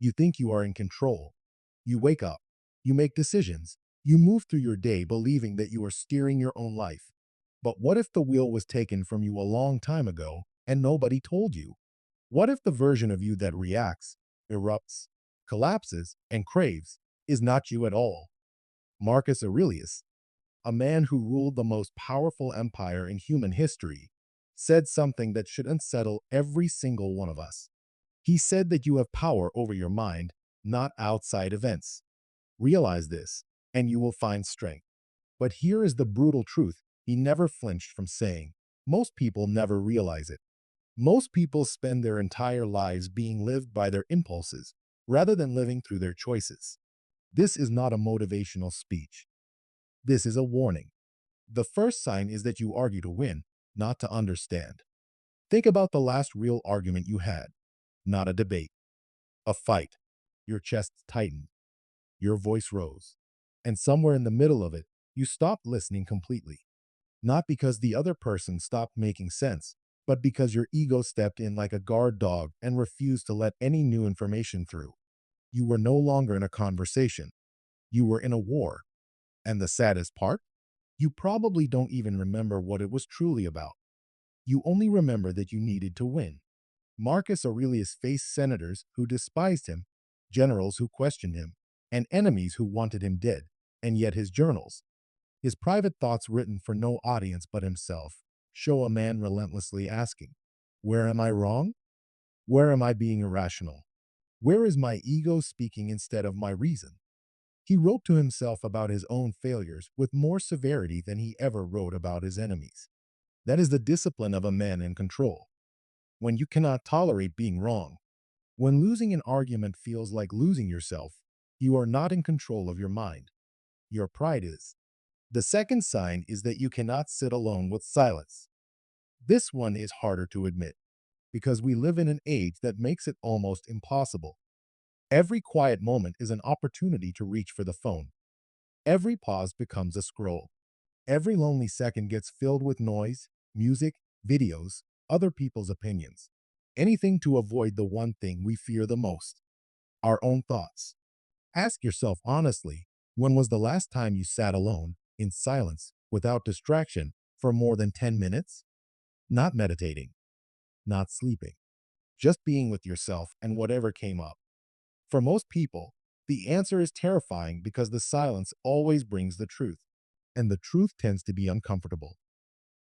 You think you are in control. You wake up. You make decisions. You move through your day believing that you are steering your own life. But what if the wheel was taken from you a long time ago and nobody told you? What if the version of you that reacts, erupts, collapses, and craves is not you at all? Marcus Aurelius, a man who ruled the most powerful empire in human history, said something that should unsettle every single one of us. He said that you have power over your mind, not outside events. Realize this, and you will find strength. But here is the brutal truth he never flinched from saying. Most people never realize it. Most people spend their entire lives being lived by their impulses rather than living through their choices. This is not a motivational speech. This is a warning. The first sign is that you argue to win, not to understand. Think about the last real argument you had. Not a debate, a fight. Your chest tightened, your voice rose, and somewhere in the middle of it, you stopped listening completely. Not because the other person stopped making sense, but because your ego stepped in like a guard dog and refused to let any new information through. You were no longer in a conversation. You were in a war. And the saddest part? You probably don't even remember what it was truly about. You only remember that you needed to win. Marcus Aurelius faced senators who despised him, generals who questioned him, and enemies who wanted him dead. And yet his journals, his private thoughts written for no audience but himself, show a man relentlessly asking, "Where am I wrong? Where am I being irrational? Where is my ego speaking instead of my reason?" He wrote to himself about his own failures with more severity than he ever wrote about his enemies. That is the discipline of a man in control. When you cannot tolerate being wrong, when losing an argument feels like losing yourself, you are not in control of your mind. Your pride is. The second sign is that you cannot sit alone with silence. This one is harder to admit because we live in an age that makes it almost impossible. Every quiet moment is an opportunity to reach for the phone. Every pause becomes a scroll. Every lonely second gets filled with noise, music, videos, other people's opinions. Anything to avoid the one thing we fear the most, our own thoughts. Ask yourself honestly, when was the last time you sat alone, in silence, without distraction, for more than 10 minutes? Not meditating, not sleeping, just being with yourself and whatever came up. For most people, the answer is terrifying because the silence always brings the truth. And the truth tends to be uncomfortable.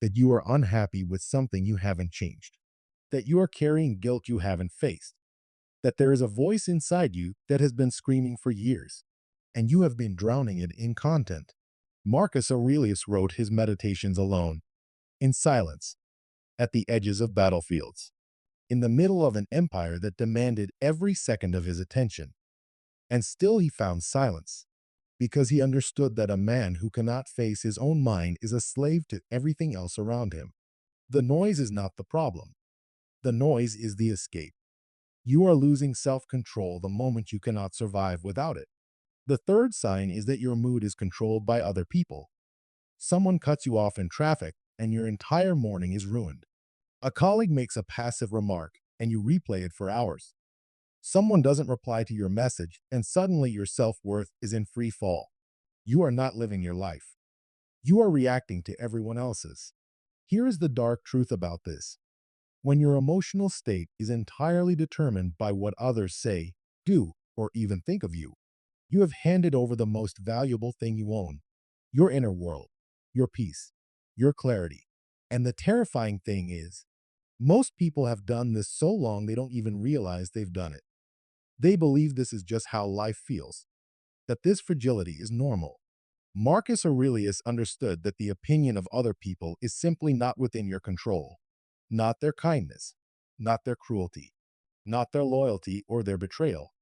That you are unhappy with something you haven't changed. That you are carrying guilt you haven't faced. That there is a voice inside you that has been screaming for years, and you have been drowning it in content. Marcus Aurelius wrote his meditations alone, in silence, at the edges of battlefields, in the middle of an empire that demanded every second of his attention. And still he found silence, because he understood that a man who cannot face his own mind is a slave to everything else around him. The noise is not the problem. The noise is the escape. You are losing self-control the moment you cannot survive without it. The third sign is that your mood is controlled by other people. Someone cuts you off in traffic, and your entire morning is ruined. A colleague makes a passive remark, and you replay it for hours. Someone doesn't reply to your message, and suddenly your self-worth is in free fall. You are not living your life. You are reacting to everyone else's. Here is the dark truth about this. When your emotional state is entirely determined by what others say, do, or even think of you, you have handed over the most valuable thing you own, your inner world, your peace, your clarity. And the terrifying thing is, most people have done this so long they don't even realize they've done it. They believe this is just how life feels, that this fragility is normal. Marcus Aurelius understood that the opinion of other people is simply not within your control, not their kindness, not their cruelty, not their loyalty or their betrayal.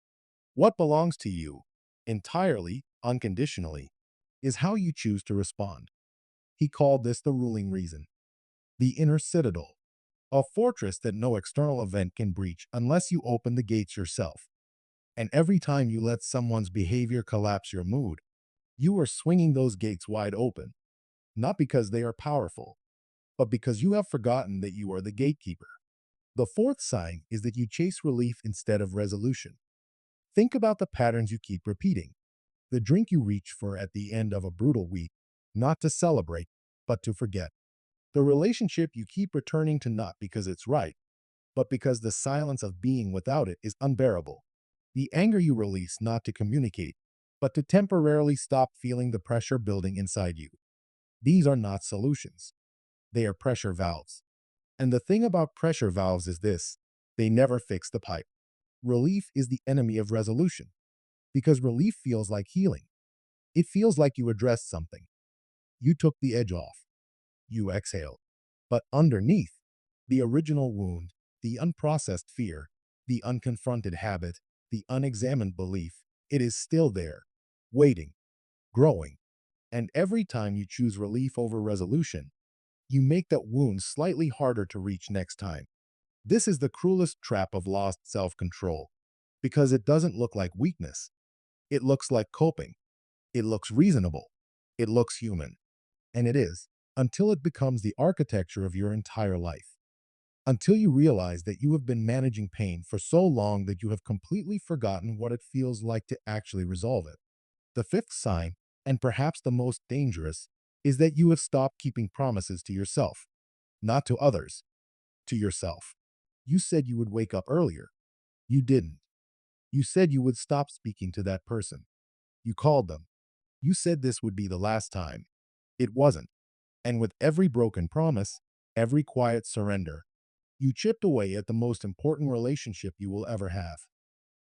What belongs to you, entirely, unconditionally, is how you choose to respond. He called this the ruling reason, the inner citadel, a fortress that no external event can breach unless you open the gates yourself. And every time you let someone's behavior collapse your mood, you are swinging those gates wide open, not because they are powerful, but because you have forgotten that you are the gatekeeper. The fourth sign is that you chase relief instead of resolution. Think about the patterns you keep repeating. The drink you reach for at the end of a brutal week, not to celebrate, but to forget. The relationship you keep returning to not because it's right, but because the silence of being without it is unbearable. The anger you release not to communicate, but to temporarily stop feeling the pressure building inside you. These are not solutions. They are pressure valves. And the thing about pressure valves is this: they never fix the pipe. Relief is the enemy of resolution because relief feels like healing. It feels like you addressed something. You took the edge off. You exhaled. But underneath, the original wound, the unprocessed fear, the unconfronted habit, the unexamined belief, it is still there, waiting, growing. And every time you choose relief over resolution, you make that wound slightly harder to reach next time. This is the cruelest trap of lost self-control, because it doesn't look like weakness. It looks like coping. It looks reasonable. It looks human. And it is, until it becomes the architecture of your entire life. Until you realize that you have been managing pain for so long that you have completely forgotten what it feels like to actually resolve it. The fifth sign, and perhaps the most dangerous, is that you have stopped keeping promises to yourself, not to others, to yourself. You said you would wake up earlier. You didn't. You said you would stop speaking to that person. You called them. You said this would be the last time. It wasn't. And with every broken promise, every quiet surrender, you chipped away at the most important relationship you will ever have.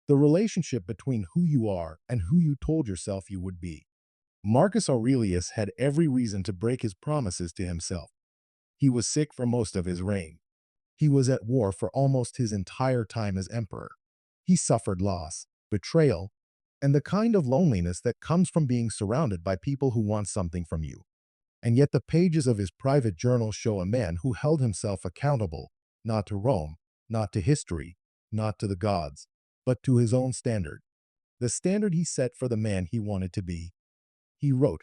The relationship between who you are and who you told yourself you would be. Marcus Aurelius had every reason to break his promises to himself. He was sick for most of his reign. He was at war for almost his entire time as emperor. He suffered loss, betrayal, and the kind of loneliness that comes from being surrounded by people who want something from you. And yet the pages of his private journal show a man who held himself accountable, not to Rome, not to history, not to the gods, but to his own standard. The standard he set for the man he wanted to be. He wrote,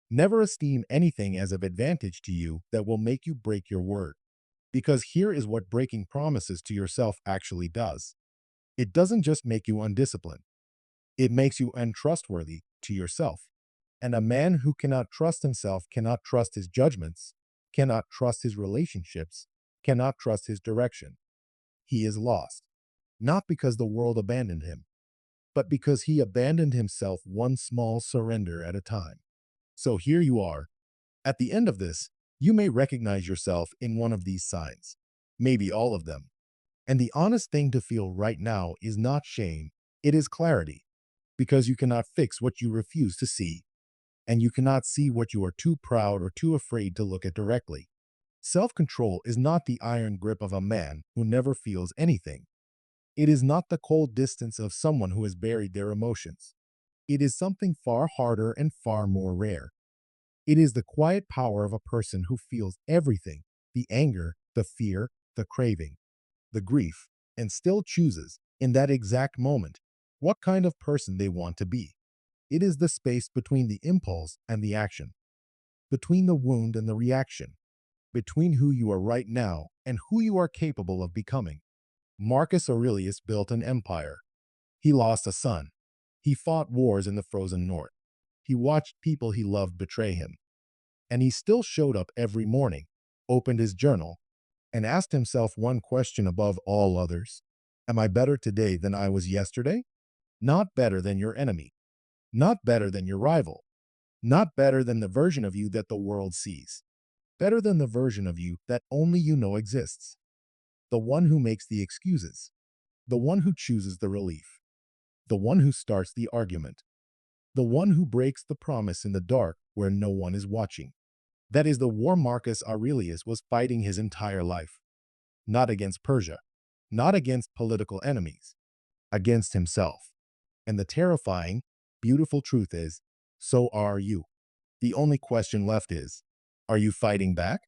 "Never esteem anything as of advantage to you that will make you break your word. Because here is what breaking promises to yourself actually does. It doesn't just make you undisciplined. It makes you untrustworthy to yourself. And a man who cannot trust himself cannot trust his judgments, cannot trust his relationships, cannot trust his direction. He is lost, not because the world abandoned him, but because he abandoned himself one small surrender at a time." So here you are. At the end of this, you may recognize yourself in one of these signs, maybe all of them. And the honest thing to feel right now is not shame, it is clarity, because you cannot fix what you refuse to see, and you cannot see what you are too proud or too afraid to look at directly. Self-control is not the iron grip of a man who never feels anything. It is not the cold distance of someone who has buried their emotions. It is something far harder and far more rare. It is the quiet power of a person who feels everything: the anger, the fear, the craving, the grief, and still chooses, in that exact moment, what kind of person they want to be. It is the space between the impulse and the action, between the wound and the reaction, between who you are right now and who you are capable of becoming. Marcus Aurelius built an empire. He lost a son. He fought wars in the frozen north. He watched people he loved betray him. And he still showed up every morning, opened his journal, and asked himself one question above all others: am I better today than I was yesterday? Not better than your enemy. Not better than your rival. Not better than the version of you that the world sees. Better than the version of you that only you know exists. The one who makes the excuses. The one who chooses the relief. The one who starts the argument. The one who breaks the promise in the dark where no one is watching. That is the war Marcus Aurelius was fighting his entire life. Not against Persia. Not against political enemies. Against himself. And the terrifying, beautiful truth is, so are you. The only question left is, are you fighting back?